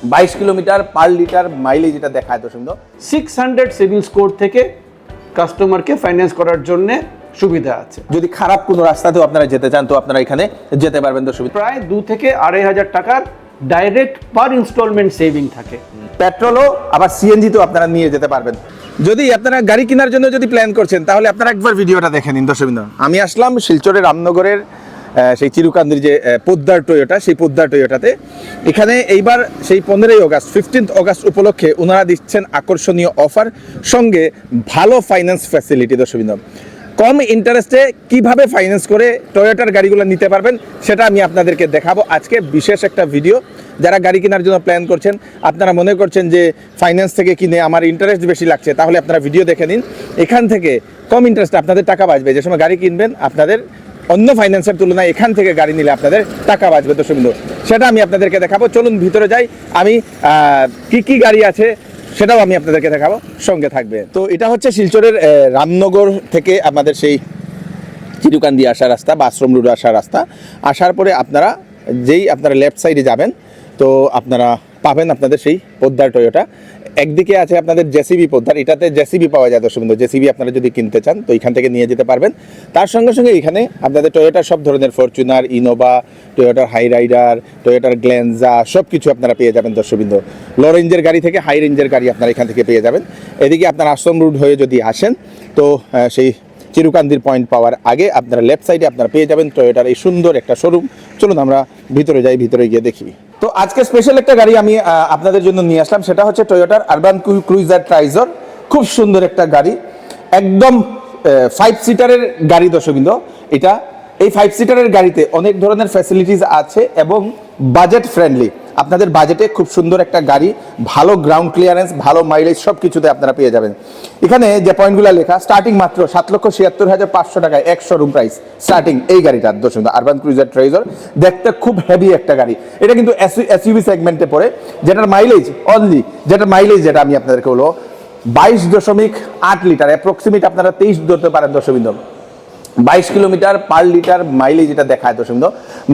22 kilometre per litre mileage এটা দেখায় দর্শক। 600 সিভিল স্কোর থেকে কাস্টমারকে ফাইন্যান্স করার জন্য সুবিধা আছে। যদি খারাপ কোনো রাস্তাতেও আপনারা যেতে চান তো আপনারা এখানে যেতে পারবেন দর্শক। প্রায় 2 থেকে 2,500 টাকার ডাইরেক্ট পার ইনস্টলমেন্ট সেভিং থাকে। পেট্রোলও আবার সিএনজি তো আপনারা নিয়ে যেতে পারবেন। যদি আপনারা গাড়ি কেনার জন্য যদি প্ল্যান করছেন তাহলে আপনারা একবার ভিডিওটা দেখে নিন দর্শক। আমি আসলাম শিলচরের রামনগরের সেই চিরুকান্দির যে পোদ্দার টয়োটা, সেই পোদ্দার টয়োটাতে। এখানে এইবার সেই 15 অগাস্ট 15 অগাস্ট উপলক্ষে ওনারা দিচ্ছেন আকর্ষণীয় অফার, সঙ্গে ভালো ফাইন্যান্স ফ্যাসিলিটি দর্শক। কম ইন্টারেস্টে কিভাবে ফাইন্যান্স করে টয়োটার গাড়িগুলো নিতে পারবেন সেটা আমি আপনাদেরকে দেখাবো আজকে বিশেষ একটা ভিডিও। যারা গাড়ি কেনার জন্য প্ল্যান করছেন, আপনারা মনে করছেন যে ফাইন্যান্স থেকে কিনে আমার ইন্টারেস্ট বেশি লাগছে, তাহলে আপনারা ভিডিও দেখে নিন। এখান থেকে কম ইন্টারেস্টে আপনাদের টাকা বাঁচবে। যে সময় গাড়ি কিনবেন আপনাদের অন্য ফাইন্যান্সের তুলনায় এখান থেকে গাড়ি নিলে আপনাদের টাকা বাঁচবে দর্শক। সেটা আমি আপনাদেরকে দেখাবো। চলুন ভিতরে যাই। আমি কি গাড়ি আছে সেটাও আমি আপনাদেরকে দেখাবো, সঙ্গে থাকবে। তো এটা হচ্ছে শিলচরের রামনগর থেকে আমাদের সেই চিরুকান্দি আসার রাস্তা বা আশ্রম রোড আসার রাস্তা। আসার পরে আপনারা আপনারা লেফট সাইডে যাবেন তো আপনারা পাবেন আপনাদের সেই পোদ্দার টয়োটা। একদিকে আছে আপনাদের জেসিবি পোদ্দার, এটাতে জেসিবি পাওয়া যায় দর্শক। জেসিবি আপনারা যদি কিনতে চান তো এখান থেকে নিয়ে যেতে পারবেন। তার সঙ্গে সঙ্গে এখানে আপনাদের টয়োটার সব ধরনের ফরচুনার, ইনোভা, টয়োটার হাই রাইডার, টয়োটার গ্ল্যান্জা সব কিছু আপনারা পেয়ে যাবেন দর্শক। লো রেঞ্জের গাড়ি থেকে হাই রেঞ্জের গাড়ি আপনারা এখান থেকে পেয়ে যাবেন। এদিকে আপনার আশ্রম রোড হয়ে যদি আসেন তো সেই চিরুকান্দির পয়েন্ট পাওয়ার আগে আপনারা লেফট সাইডে আপনারা পেয়ে যাবেন টয়োটার এই সুন্দর একটা শোরুম। চলুন আমরা ভিতরে যাই, ভিতরে গিয়ে দেখি। তো আজকে স্পেশাল একটা গাড়ি আমি আপনাদের জন্য নিয়ে আসলাম, সেটা হচ্ছে টয়োটার আরবান ক্রুইজার ট্রাইজার। খুব সুন্দর একটা গাড়ি, একদম 5 সিটারের গাড়ি দর্শক। এটা এই 5 সিটারের গাড়িতে অনেক ধরনের ফ্যাসিলিটিস আছে এবং বাজেট ফ্রেন্ডলি। আপনাদের বাজেটে খুব সুন্দর একটা গাড়ি, ভালো গ্রাউন্ড ক্লিয়ারেন্স, ভালো মাইলেজ সব কিছুতে আপনারা পেয়ে যাবেন। এখানে যে পয়েন্টগুলো লেখা, স্টার্টিং মাত্র 7,76,500 টাকায় 1 শোরুম প্রাইস স্টার্টিং এই গাড়িটার দর্শক। আরবান ক্রুইজার ট্রাইজার দেখতে খুব হেভি একটা গাড়ি। এটা কিন্তু এসইউভি সেগমেন্টে পড়ে, যেটার মাইলেজ যেটা আমি আপনাদেরকে বলবো 22.8 লিটার, অ্যাপ্রক্সিমেট আপনারা 23 ধরতে পারেন দর্শক। 22 কিলোমিটার পার লিটার মাইলেজ এটা দেখায় দর্শক।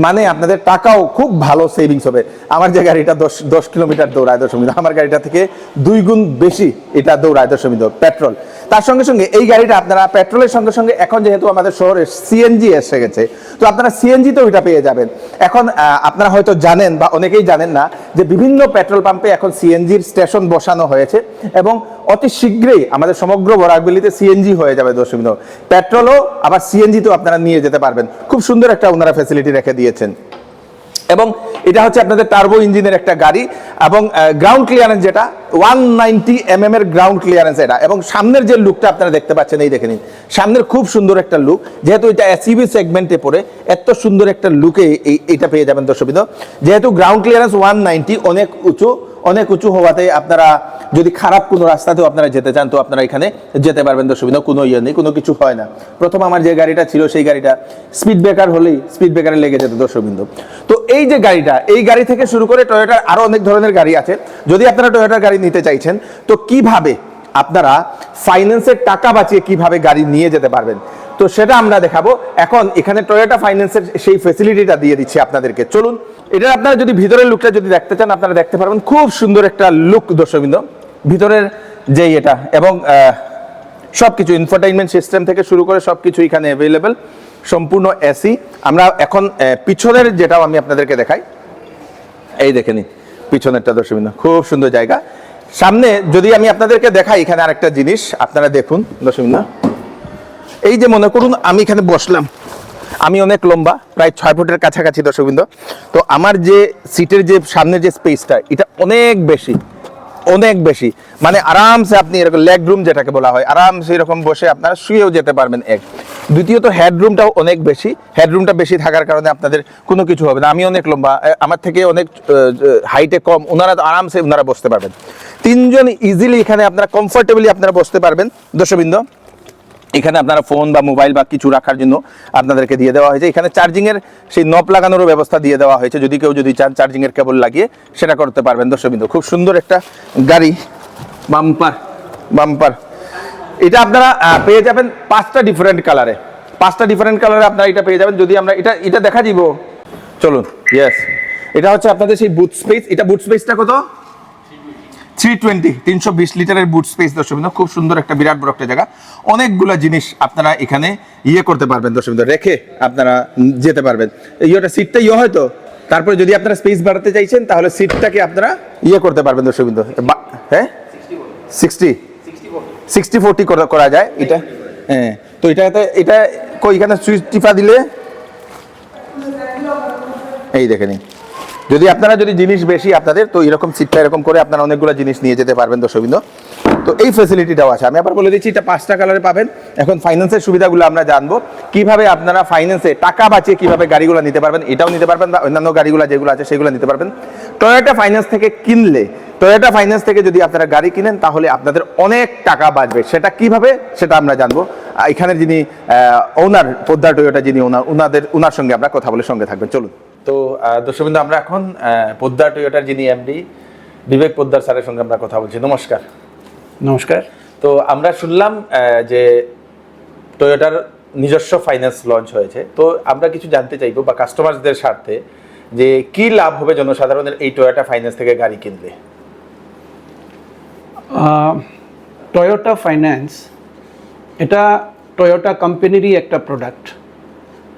মানে আপনাদের টাকাও খুব ভালো সেভিংস হবে। আমার যে গাড়িটা 10 কিলোমিটার দৌড়ায় দর্শক, আমার গাড়িটা থেকে 2 গুণ বেশি এটা দৌড়ায় দর্শক পেট্রোল। তার সঙ্গে সঙ্গে এই গাড়িটা আপনারা পেট্রোলের সঙ্গে সঙ্গে এখন যেহেতু আমাদের শহরে সিএনজি এসে গেছে, তো আপনারা সিএনজিতেও এটা পেয়ে যাবেন। এখন আপনারা হয়তো জানেন বা অনেকেই জানেন না যে বিভিন্ন পেট্রোল পাম্পে এখন সিএনজির স্টেশন বসানো হয়েছে এবং অতি শীঘ্রই আমাদের সমগ্র বরাকভ্যালিতে সিএনজি হয়ে যাবে দর্শক। পেট্রোলও আবার সিএনজিতেও আপনারা নিয়ে যেতে পারবেন। খুব সুন্দর একটা ওনারা ফ্যাসিলিটি রেখে দিয়েছেন। এবং এটা হচ্ছে আপনাদের টার্বো ইঞ্জিনের একটা গাড়ি এবং গ্রাউন্ড ক্লিয়ারেন্স যেটা 190 mm এর গ্রাউন্ড ক্লিয়ারেন্স এটা। এবং সামনের যে লুকটা আপনারা দেখতে পাচ্ছেন, এই দেখে নিন, সামনের খুব সুন্দর একটা লুক। যেহেতু এটা এসইউভি সেগমেন্টে পড়ে, এত সুন্দর একটা লুকে এইটা পেয়ে যাবেন দর্শক। যেহেতু গ্রাউন্ড ক্লিয়ারেন্স 190, অনেক উঁচু হওয়াতে আপনারা যদি খারাপ কোনো রাস্তাতেও আপনারা যেতে চান তো আপনারা এখানে যেতে পারবেন দর্শক। কোনো ইয়ে নেই, কোনো কিছু হয় না। প্রথম আমার যে গাড়িটা ছিল সেই গাড়িটা স্পিড ব্রেকার হলেই স্পিড ব্রেকারে লেগে যেত দর্শক। তো এই যে গাড়িটা, এই গাড়ি থেকে শুরু করে টয়োটার আরো অনেক ধরনের গাড়ি আছে। যদি আপনারা টয়োটার গাড়ি নিতে চাইছেন তো কিভাবে আপনারা ফাইন্যান্সের টাকা বাঁচিয়ে কিভাবে গাড়ি নিয়ে যেতে পারবেন তো সেটা আমরা দেখাবো। এখন এখানে টয়োটা ফাইন্যান্সের সেই ফ্যাসিলিটিটা দিয়ে দিচ্ছি আপনাদেরকে। চলুন, এটা আপনারা যদি ভিতরের লুকটা যদি দেখতে চান আপনারা দেখতে পারবেন। খুব সুন্দর একটা লুক দর্শকবৃন্দ ভিতরের যে এটা, এবং সবকিছু ইনফোটেইনমেন্ট সিস্টেম থেকে শুরু করে সবকিছু এখানে অ্যাভেলেবেল, সম্পূর্ণ এসি। আমরা এখন পিছনের যেটাও আমি আপনাদেরকে দেখাই, এই দেখে নিন পিছনেরটা দর্শকবৃন্দ, খুব সুন্দর জায়গা। সামনে যদি আমি আপনাদেরকে দেখাই, এখানে আরেকটা জিনিস আপনারা দেখুন দর্শকবৃন্দ। এই যে মনে করুন আমি এখানে বসলাম, আমি অনেক লম্বা, প্রায় 6 ফুটের কাছাকাছি দর্শকবৃন্দ। তো আমার যে সিটের যে সামনের যে স্পেসটা এটা অনেক বেশি, মানে আরামসে আপনি এরকম লেগ রুম যেটাকে বলা হয়, আরামসে এরকম বসে আপনারা শুয়েও যেতে পারবেন। দ্বিতীয়ত হেডরুমটাও অনেক বেশি, হেডরুমটা বেশি থাকার কারণে আপনাদের কোনো কিছু হবে না। আমি অনেক লম্বা, আমার থেকে অনেক হাইটে কম, ওনারা তো আরামসে ওনারা বসতে পারবেন। 3 জন ইজিলি এখানে আপনারা কমফোর্টেবলি আপনারা বসতে পারবেন দর্শকবৃন্দ। এখানে আপনারা ফোন বা মোবাইল বা কিছু রাখার জন্য আপনাদেরকে দিয়ে দেওয়া হয়েছে। এখানে চার্জিংয়ের সেই নব লাগানোরও ব্যবস্থা দিয়ে দেওয়া হয়েছে, যদি কেউ চান চার্জিংয়ের কেবল লাগিয়ে সেটা করতে পারবেন দর্শকবৃন্দ। খুব সুন্দর একটা গাড়ি, বাম্পার। এটা আপনারা পেয়ে যাবেন 5টা ডিফারেন্ট কালারে, আপনারা এটা পেয়ে যাবেন। যদি আমরা এটা দেখা দিব, চলুন, ইয়েস, এটা হচ্ছে আপনাদের সেই বুট স্পেস। এটা বুট স্পেসটা কত? 320 লিটারের বুট স্পেস দর্শকবৃন্দ। খুব সুন্দর একটা বিরাট বড় একটা জায়গা, অনেকগুলা জিনিস আপনারা এখানে করতে পারবেন দর্শকবৃন্দ, রেখে আপনারা যেতে পারবেন। ইয়েটা সিটটা হয়তো, তারপরে যদি আপনারা স্পেস বাড়াতে চাইছেন তাহলে সিটটাকে আপনারা করতে পারবেন দর্শকবৃন্দ। হ্যাঁ 60-40 করা যায় এটা। হ্যাঁ, তো এটা এখানে সুইচ টিপা দিলে এই দেখে নিন, যদি আপনারা জিনিস বেশি আপনাদের, তো এরকম সিটটা এরকম করে আপনারা অনেকগুলো জিনিস নিয়ে যেতে পারবেন দর্শকবৃন্দ। তো এই ফ্যাসিলিটিটাও আছে। আমি আবার বলে দিচ্ছি, এটা 5টা কালারে পাবেন। এখন ফাইন্যান্সের সুবিধাগুলো আমরা জানবো, কিভাবে আপনারা ফাইন্যান্সে টাকা বাঁচিয়ে কিভাবে গাড়িগুলো নিতে পারবেন, এটাও নিতে পারবেন, বা অন্যান্য গাড়িগুলো যেগুলো আছে সেগুলো নিতে পারবেন। টয়োটা ফাইন্যান্স থেকে কিনলে, টয়োটা ফাইন্যান্স থেকে যদি আপনারা গাড়ি কিনেন তাহলে আপনাদের অনেক টাকা বাঁচবে। সেটা কিভাবে, সেটা আমরা জানবো। এখানের যিনি ওনার, পোদ্দার টয়োটা যিনি ওনার সঙ্গে আমরা কথা বলে সঙ্গে থাকবেন, চলুন। তো দর্শকবৃন্দ, আমরা এখন পোদ্দার টয়োটার যিনি এমডি বিবেক পোদ্দার স্যারের সঙ্গে আমরা কথা বলছি। নমস্কার। নমস্কার। তো আমরা শুনলাম যে টয়োটার নিজস্ব ফাইন্যান্স লঞ্চ হয়েছে, তো আমরা কিছু জানতে চাইবো বা কাস্টমারদের স্বার্থে যে কি লাভ হবে জনসাধারণের এই টয়োটা ফাইন্যান্স থেকে গাড়ি কিনলে। টয়োটা ফাইন্যান্স এটা টয়োটা কোম্পানিরই একটা প্রোডাক্ট,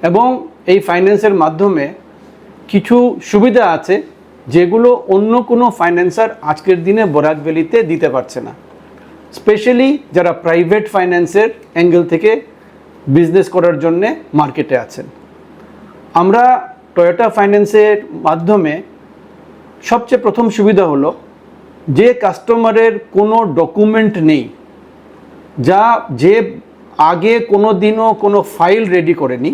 এবং এই ফাইন্যান্সের মাধ্যমে কিছু সুবিধা আছে যেগুলো অন্য কোনো ফাইন্যান্সার আজকের দিনে বরাক ভ্যালিতে দিতে পারছে না। স্পেশালি যারা প্রাইভেট ফাইন্যান্সের অ্যাঙ্গেল থেকে বিজনেস করার জন্যে মার্কেটে আছেন। আমরা টয়োটা ফাইন্যান্সের মাধ্যমে সবচেয়ে প্রথম সুবিধা হলো যে কাস্টমারের কোনো ডকুমেন্ট নেই, যে আগে কোনো দিনও কোনো ফাইল রেডি করেনি,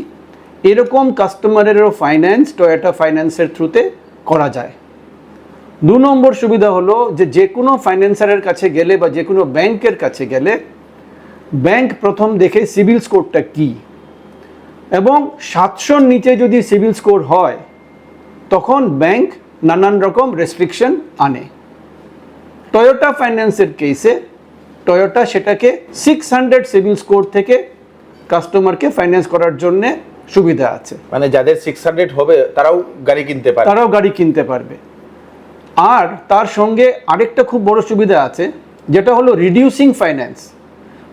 এরকম কাস্টমারেরও ফাইন্যান্স টয়োটা ফাইন্যান্সের থ্রুতে করা যায়। 2 নম্বর সুবিধা হলো যে কোনো ফাইন্যান্সারের কাছে গেলে বা যে কোনো ব্যাংকের কাছে গেলে ব্যাংক প্রথম দেখে সিবিল স্কোরটা কী, এবং 700-র নিচে যদি সিবিল স্কোর হয় তখন ব্যাংক নানান রকম রেস্ট্রিকশন আনে। টয়োটা ফাইন্যান্সের কেসে টয়োটা সেটাকে 600 সিবিল স্কোর থেকে কাস্টমারকে ফাইন্যান্স করার জন্যে সুবিধা আছে। মানে যাদের 600 হবে তারাও গাড়ি কিনতে পারবে। আর তার সঙ্গে আরেকটা খুব বড় সুবিধা আছে, যেটা হলো রিডিউসিং ফাইন্যান্স।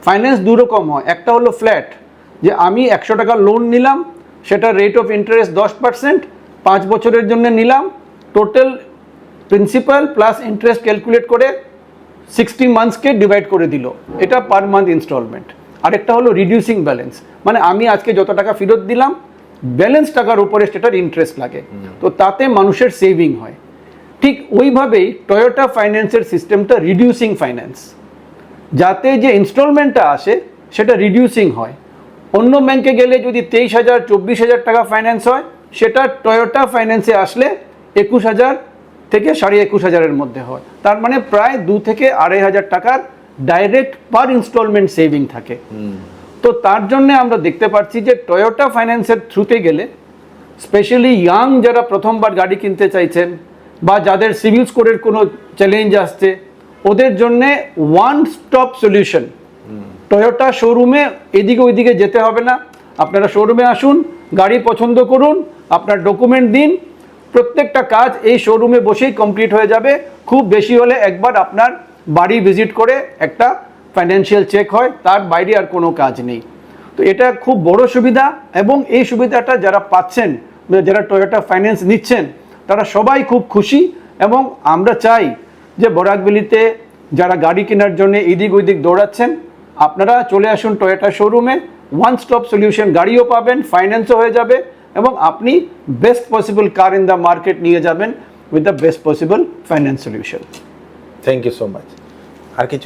ফাইন্যান্স 2 রকম হয়, একটা হলো ফ্ল্যাট, যে আমি 100 টাকা লোন নিলাম, সেটা রেট অফ ইন্টারেস্ট 10%, 5 বছরের জন্য নিলাম, total principal plus interest calculate করে 60 মান্থসকে ডিভাইড করে দিল, এটা পার মান্থ ইনস্টলমেন্ট। আরেকটা হলো রিডিউসিং ব্যালেন্স, মানে আমি আজকে যত টাকা ফেরত দিলাম, ব্যালেন্স টাকার উপরে সেটার ইন্টারেস্ট লাগে, তো তাতে মানুষের সেভিং হয়। ঠিক ওইভাবেই টয়োটা ফাইন্যান্সের সিস্টেমটা রিডিউসিং ফাইন্যান্স, যাতে যে ইনস্টলমেন্টটা আসে সেটা রিডিউসিং হয়। অন্য ব্যাংকে গেলে যদি 23,000-24,000 টাকা ফাইন্যান্স হয়, সেটা টয়োটা ফাইন্যান্সে আসলে 21,000 থেকে 21,500-এর মধ্যে হয়। তার মানে প্রায় 2 থেকে 2,500 টাকার ডাইরেক্ট পার ইনস্টলমেন্ট সেভিং থাকে। তো তার জন্য আমরা দেখতে পাচ্ছি যে টয়োটা ফাইন্যান্সের থ্রুতে গেলে, স্পেশালি ইয়াং যারা প্রথমবার গাড়ি কিনতে চাইছেন বা যাদের সিভিল স্কোরের কোনো চ্যালেঞ্জ আসছে, ওদের জন্যে ওয়ান স্টপ সলিউশন। টয়োটা শোরুমে এদিকে ওইদিকে যেতে হবে না, আপনারা শোরুমে আসুন, গাড়ি পছন্দ করুন, আপনার ডকুমেন্ট দিন, প্রত্যেকটা কাজ এই শোরুমে বসেই কমপ্লিট হয়ে যাবে। খুব বেশি হলে একবার আপনার বাড়ি ভিজিট করে একটা ফাইন্যান্সিয়াল চেক হয়, তার বাইরে আর কোনো কাজ নেই। তো এটা খুব বড় সুবিধা, এবং এই সুবিধাটা যারা পাচ্ছেন, যারা টয়োটা ফাইন্যান্স নিচ্ছেন, তারা সবাই খুব খুশি। এবং আমরা চাই যে বরাক ভ্যালিতে যারা গাড়ি কেনার জন্য এদিক ওইদিক দৌড়াচ্ছেন, আপনারা চলে আসুন টয়োটা শোরুমে, ওয়ান স্টপ সলিউশন, গাড়িও পাবেন, ফাইন্যান্সও হয়ে যাবে, এবং আপনি best possible car in the market নিয়ে যাবেন with the best possible finance solution. Thank you so much. আর কিছু